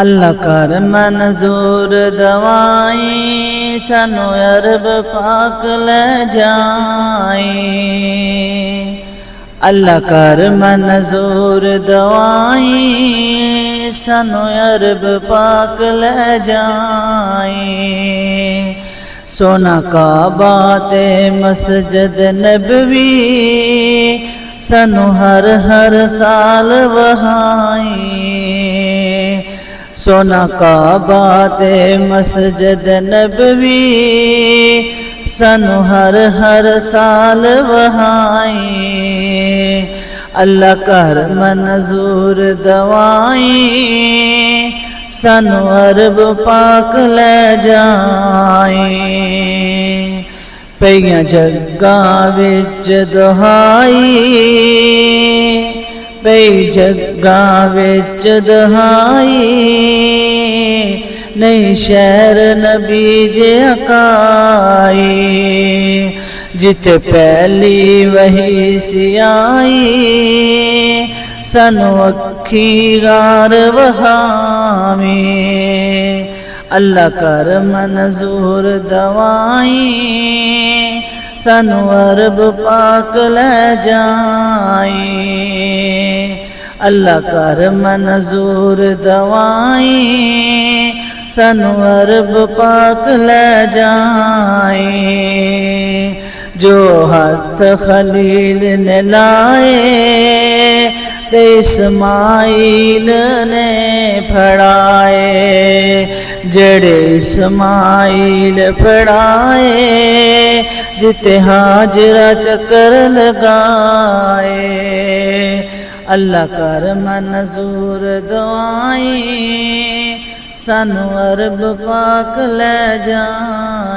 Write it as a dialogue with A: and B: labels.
A: اللہ کر منظور دوائیں سانو عرب پاک لے جائیں، اللہ کر منظور دوائیں سانو عرب پاک لے جائیں، سونا کعبہ تے مسجد نبوی سانو ہر ہر سال وہائیں، سونا کعبہ تے مسجد نبوی سانو ہر ہر سال وہائیں، اللہ کر منظور دوائیں سانو عرب پاک لے جائیں، پئیاں جگاں وچ دہائی پئی جگاں وچ دہائی، نہیں شہر نبی جے اکائی، جتے پہلی وحی سی آئی سانو اکھی غار وہاویں، اللہ کر منظور دوائیں سانو عرب پاک لے جائیں، اللہ کر منظور دوائیں سانو عرب پاک لے جائیں، جو ہاتھ خلیل نے لائے تے اسماعیل نے پھڑائے، جڑے اسماعیل پھڑائے جتے ہاجرہ چکر لگائے، اللہ کر منظور دعائیں سانو عرب پاک لے جائیں۔